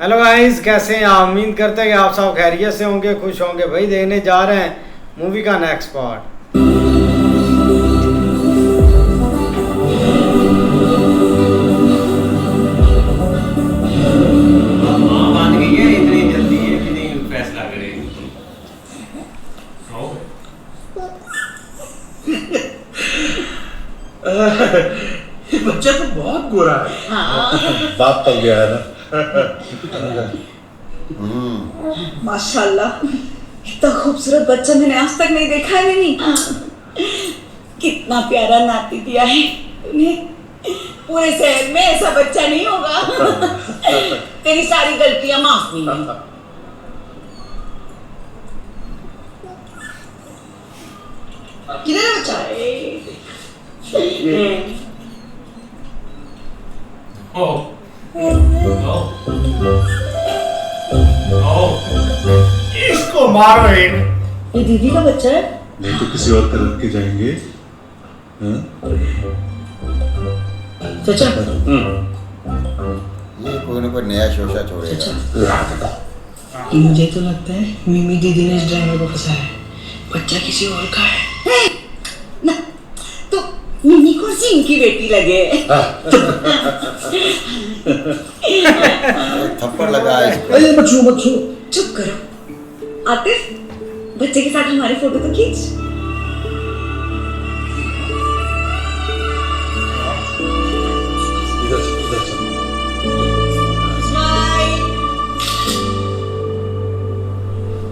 Hello guys, कैसे हैं आप? उम्मीद करते हैं कि आप सब खैरियत से होंगे, खुश होंगे। भाई देखने जा रहे हैं मूवी का नेक्स्ट पार्ट। ये बच्चा तो बहुत गोरा है। हाँ। बाप तो गया है ना। माशाल्लाह, इतना खूबसूरत बच्चा मैंने आज तक नहीं देखा है मैंने। कितना प्यारा नाती दिया है उन्हें। पूरे शहर में ऐसा बच्चा नहीं होगा। तेरी सारी गलतियां माफ नहीं है। किधर है बच्चा? इसको मारो एक। ये दीदी का बच्चा है। नहीं तो किसी और तरफ के जाएंगे। चाचा, ये कोई ना कोई नया शोशा छोड़ेगा। मुझे तो लगता है मिमी दीदी ने इस ड्राइवर को फंसाया है। बच्चा किसी और का है ना, तो मिमी को सिंह की बेटी लगे। थप्पड़ लगा इसको। अरे बच्चों बच्चों चुप करो। आतिफ, बच्चे के साथ हमारी फोटो तो खींच।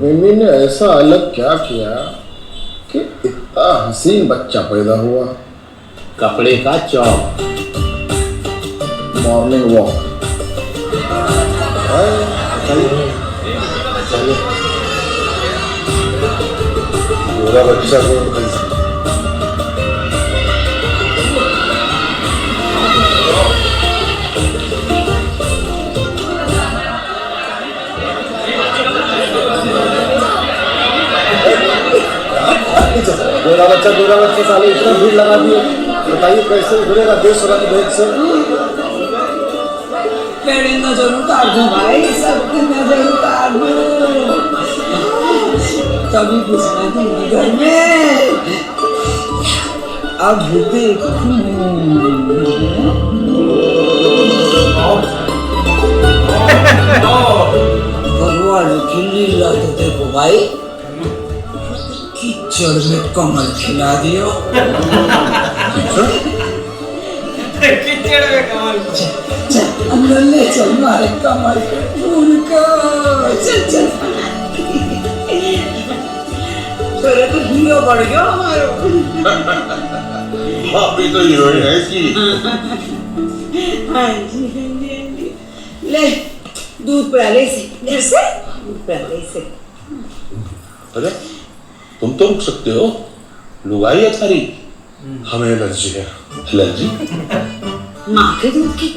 मिमी ने ऐसा अलग क्या किया कि इतना हसीन बच्चा पैदा हुआ। कपड़े का चौक, मॉर्निंग वॉक। पूरा बच्चा को गोरा बच्चा साले इतना भीड़ लगा दिए। बताइए कैसे उभरेगा देश रंग भेद से। मेरी नजर उतार दो भाई, सबकी नजर उतार दो। तभी घुसना दीदी घर में। अब देखूं भगवान की लीला तो देखो भाई। कीचड़ में कमल खिला दियो। कीचड़ में कमाल। चल अंदर ले चल मारे कमल के फूल को। चल चल तेरे तो हीरो बढ़ गया हमारा। भाभी तो हीरोइन है इसकी। हाँ जी हाँ जी हाँ जी। ले दूध पिला ले इसे। इधर से दूध पिला ले इसे। अरे तुम तो रुक सकते हो, लुगाई है थारी। हमें एलर्जी है। एलर्जी? माँ के दूध की।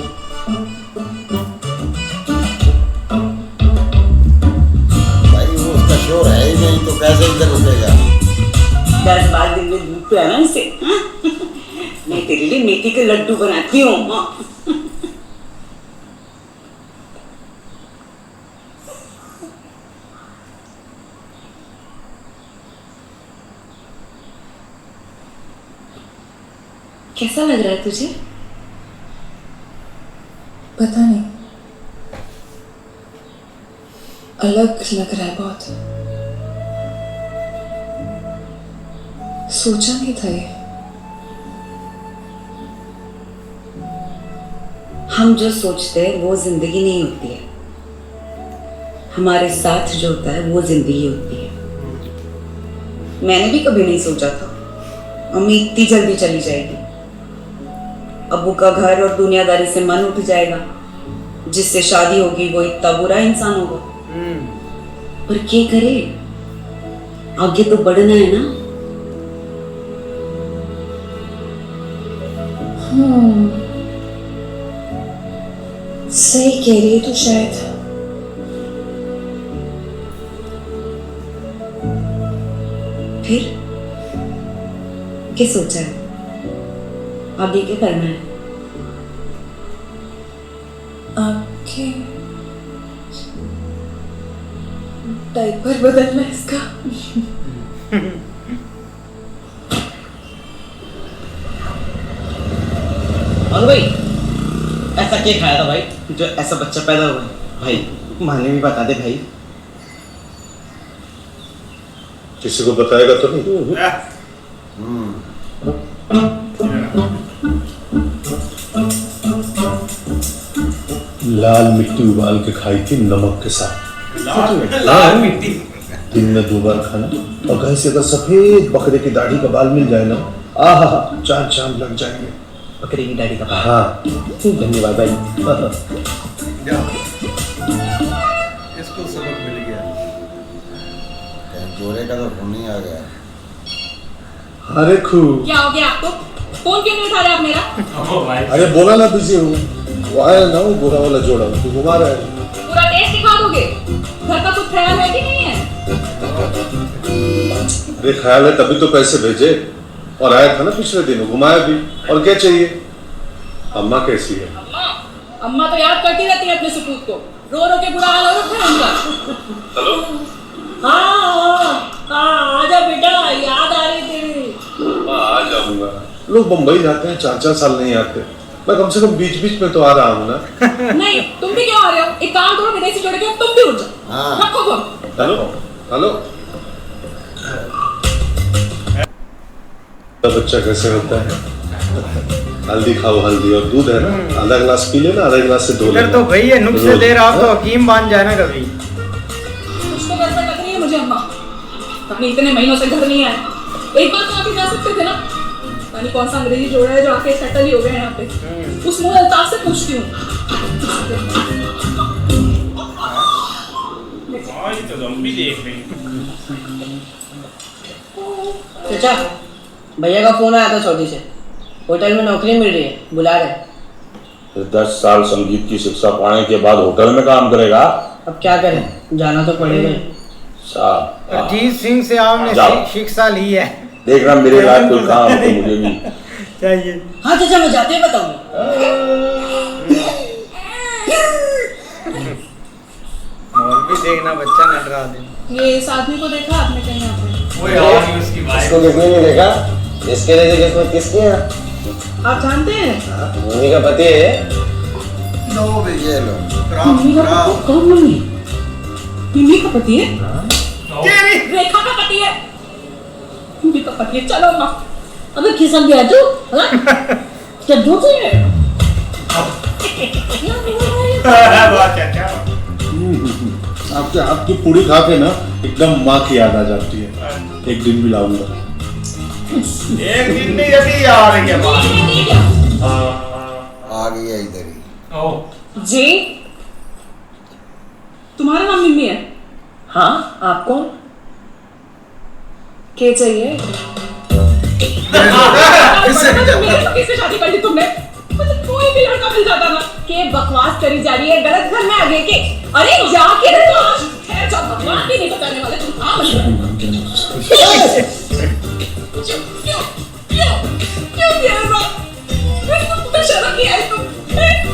भाई वो उसका शोर है ही नहीं तो कैसे इधर रुकेगा। 10-12 दिन में दूध पिलाना इसे। हाँ? मैं तेरे लिए मेथी के लड्डू बनाती हूँ। हाँ? कैसा लग रहा है तुझे? पता नहीं, अलग लग रहा है बहुत। सोचा नहीं था ये। हम जो सोचते हैं वो जिंदगी नहीं होती है। हमारे साथ जो होता है वो जिंदगी होती है। मैंने भी कभी नहीं सोचा था अम्मी इतनी जल्दी चली जाएगी। अब्बू का घर और दुनियादारी से मन उठ जाएगा। जिससे शादी होगी वो इतना बुरा इंसान होगा। पर क्या करे, आगे तो बढ़ना है ना। सही कह रही है तू शायद। फिर क्या सोचा है? आगे क्या करना है? आगे डायपर बदलना इसका। और भाई ऐसा क्या खाया था भाई जो ऐसा बच्चा पैदा हुआ है? भाई माने भी बता दे भाई। किसी को बताएगा तो नहीं? लाल मिट्टी उबाल के खाई थी नमक के साथ। लाल मिट्टी दिन में 2 बार खाना, और कहीं से अगर सफेद बकरे की दाढ़ी का बाल मिल जाए ना, आहा, चांद चांद लग जाएंगे। बकरी की दाढ़ी का बाल। हाँ, धन्यवाद भाई। इसको सबक मिल गया। जोरे का तो फोन नहीं आ गया। अरे खूब। क्या हो गया आपको? फोन क्यों नहीं उठा रहे आप मेरा? अरे बोला ना बिजी हूँ। वो आया ना वो बुरा वाला जोड़ा, तू घुमा रहा है। पूरा देश दिखा दोगे? घर का कुछ ख्याल है कि नहीं है? अरे ख्याल है तभी तो पैसे भेजे, और आया था ना पिछले दिनों, घुमाया भी। और क्या चाहिए? अम्मा कैसी है? अम्मा तो याद करती रहती है अपने सपूत को, रो रो के बुरा हाल हो रखा है उनका। हेलो। हाँ, आजा बेटा, याद आ रही तेरी। आ जाऊंगा। लोग बम्बई जाते हैं 4-4 साल नहीं आते, मैं कम से कम बीच बीच में तो आ रहा हूँ ना। नहीं, तुम भी क्यों आ रहे हो? एक काम करो, विदेशी जोड़ के तुम भी उठ जाओ। हाँ। रखो फोन। Hello hello. बच्चा कैसे होता है? हल्दी खाओ, हल्दी और दूध है ना, आधा गिलास पी लेना, आधा गिलास से 2 इधर लेना। तो भाई ये नुक्से दे रहा, आप तो हकीम बन जाए ना कभी। कुछ तो गड़बड़ लग रही है मुझे अम्मा। अपने इतने महीनों से घर नहीं आए, एक बार तो आके जा सकते थे ना। यानी कौन सा अंग्रेजी जोड़ा है जो आके सेटल ही हो गए यहाँ पे। उस मुंह अल्ताफ से पूछती हूँ। ये तो ज़ॉम्बी देख रही है। चाचा, भैया का फोन आया था सऊदी से, होटल में नौकरी मिल रही है, बुला रहे। 10 साल संगीत की शिक्षा पाने के बाद होटल में काम करेगा? अब क्या करें, जाना तो पड़ेगा ही। साहब अजीत सिंह से आपने जाओ। शिक्षा ली है। देखना मेरे लायक कोई काम हो तो मुझे भी चाहिए। हाँ चाचा, मैं जाते ही बताऊंगा। मौलवी देखना, बच्चा न डरा दे। ये इस आदमी को देखा आपने कहीं यहाँ पे? वो यार उसकी इसको वाइफ किसने नहीं देखा? इसके लिए किसके हैं? आप जानते हैं? मम्मी का पति है। लो भी ये लो। मम्मी का पति? कौन मम्मी? मम्मी का पति है? तेरी रेखा का पति है। मम्मी का पति है। चलो अम्मा। अबे खिसक गया तू? हाँ? क्या जोते है? बहुत अच्छा। आपके हाथ की पूरी खा के ना एकदम माँ की याद आ जाती है। एक दिन भी लाऊंगा। एक दिन में यदि आ रही है बात। आ गया इधर ही। ओह जी, तुम्हारा नाम मिम्मी है? हाँ, आप कौन? क्या चाहिए? किससे शादी कर ली तुमने? मतलब कोई भी लड़का मिल जाता ना। के बकवास करी जा रही है, गलत घर में आ गए कि अरे जाके तो आज है, जब भगवान भी नहीं तो करने वाले तुम कहाँ बन रहे? क्यों किया ऐसा? तुम्हें शर्म नहीं आई?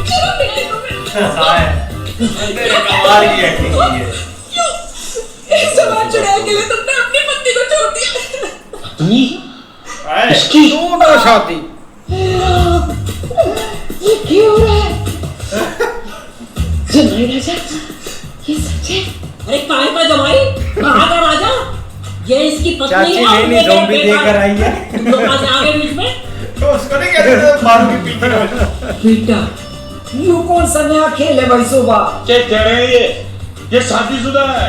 शर्म नहीं आई तुम्हें? तेरे कमाल की एक्टिंग की है। क्यों इस सवाल चुराने के लिए तुमने अपनी पत्नी को छोड़ दिया? पत्नी आए। इसकी दोनों शादी। ये क्यों हो रहा है? जमाई राजा, ये सच है? अरे काय का जमाई? कहाँ का राजा? ये इसकी पत्नी चाची और लेनी ये ज़ॉम्बी बेटा। देकर आई है। तुम लोग कहाँ से आ गए बीच में? तो उसको नहीं कहते थे मारू के पीछे हो। बेटा, यू कौन सा नया खेल है भाई सोबा? क्या कह रहे हैं ये शादीशुदा है?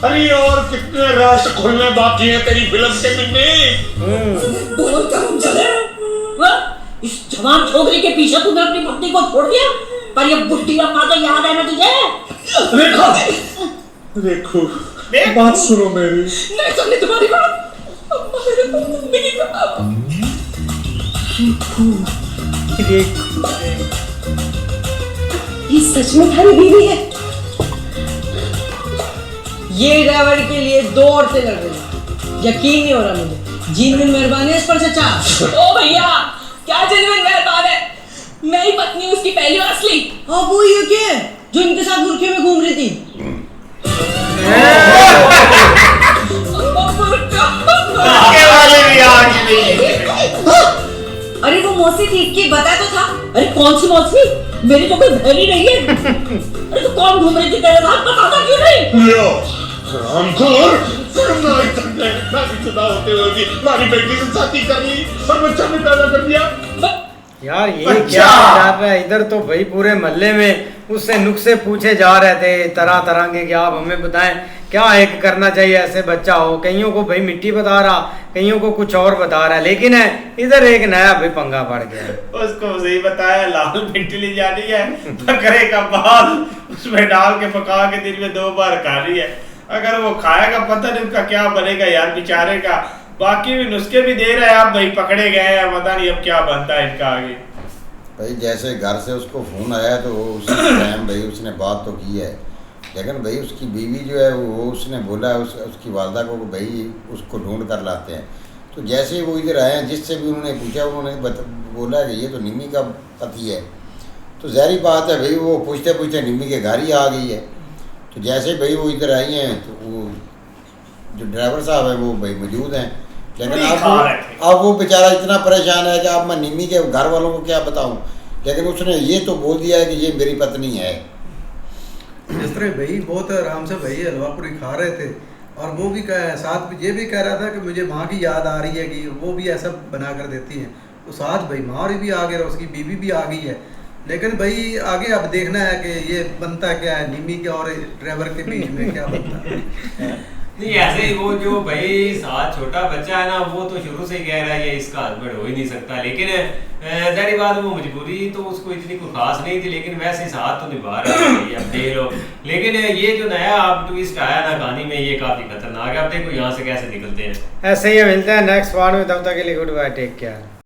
अरे और कितने रास्ते खुलने बाकी हैं तेरी फिल्म के मिलने? बोल कर हम चले? हाँ? इस जवान छोकरी के पीछे तूने अपनी पत्नी को छोड़ दिया? पर ये बुढ़ी अम्मा तो याद है ना तुझे? देखो बात सुनो मेरी। नहीं सुननी तुम्हारी बात। अम्मा मेरे को जिंदगी का ये सच में थारी बीवी है? ये ड्राइवर के लिए 2 औरतें लड़ रही हैं। यकीन नहीं हो रहा मुझे। जिन मेहरबानी है इस पर चाचा। ओ भैया, क्या जिनमें मेहरबान है? मैं ही पत्नी हूँ उसकी, पहली और असली। अब वो ये क्या है जो इनके साथ बुरखे में घूम रही थी? मौसी थी इसकी, बता तो था। अरे कौन सी मौसी? मेरी तो कोई बहन ही नहीं है। अरे तो कौन घूम रही थी तेरे साथ, बताता क्यों नहीं? लो रामखोर, शर्म ना आई तुमने। शादीशुदा होते हुए भी हमारी बेटी से शादी कर ली और बच्चा भी पैदा कर दिया। यार ये क्या चल रहा है इधर? तो भाई पूरे मोहल्ले में उससे नुस्खे पूछे जा रहे थे तरह तरह के कि आप हमें बताएं क्या एक करना चाहिए ऐसे बच्चा हो। कईयों को भाई मिट्टी बता रहा, कईयों को कुछ और बता रहा, लेकिन इधर एक नया भाई पंगा पड़ गया। उसको सही बताया, लाल मिट्टी ली जानी है, बकरे का बाल उसमें डाल के पका के दिन में 2 बार खानी है। अगर वो खाएगा पता नहीं उसका क्या बनेगा यार बेचारे का। बाकी भी नुस्खे भी दे रहे हैं, आप भाई पकड़े गए हैं, पता नहीं अब क्या बनता है इनका आगे। भाई जैसे घर से उसको फ़ोन आया तो वो उसी टाइम भाई उसने बात तो की है, लेकिन भाई उसकी बीवी जो है वो उसने बोला है उसकी वालदा को भाई उसको ढूंढ कर लाते हैं। तो जैसे ही वो इधर आए हैं, जिससे भी उन्होंने पूछा उन्होंने बोला कि ये तो निम्मी का पति है। तो ज़ाहिर बात है भाई वो पूछते पूछते निम्मी के घर ही आ गई है। तो जैसे भाई वो इधर आई हैं तो वो जो ड्राइवर साहब है वो भाई मौजूद हैं, लेकिन अब वो बेचारा इतना परेशान है कि अब मैं निम्मी के घर वालों को क्या बताऊं। लेकिन उसने ये तो बोल दिया है कि ये मेरी पत्नी है। जिस तरह भाई बहुत आराम से भाई हलवा पूरी खा रहे थे और वो भी साथ ये भी कह रहा था कि मुझे माँ की याद आ रही है कि वो भी ऐसा बना कर देती हैं। तो साथ भाई माँ भी आ गए और उसकी बीवी भी आ गई है। लेकिन भाई आगे अब देखना है कि ये बनता क्या है निम्मी के और ड्राइवर के बीच में क्या बनता है। नहीं ऐसे ही वो जो भाई साथ छोटा बच्चा है ना वो तो शुरू से कह रहा है ये इसका हस्बैंड हो ही नहीं सकता। लेकिन जाहिर बात वो मजबूरी तो उसको इतनी कोई खास नहीं थी, लेकिन वैसे साथ तो निभा रहा है अब देख लो। लेकिन ये जो नया आप ट्विस्ट आया ना कहानी में ये काफी खतरनाक है। अब देखो यहाँ से कैसे निकलते हैं। ऐसे ही मिलते हैं नेक्स्ट पार्ट में, तब तक के लिए गुड बाय, टेक केयर।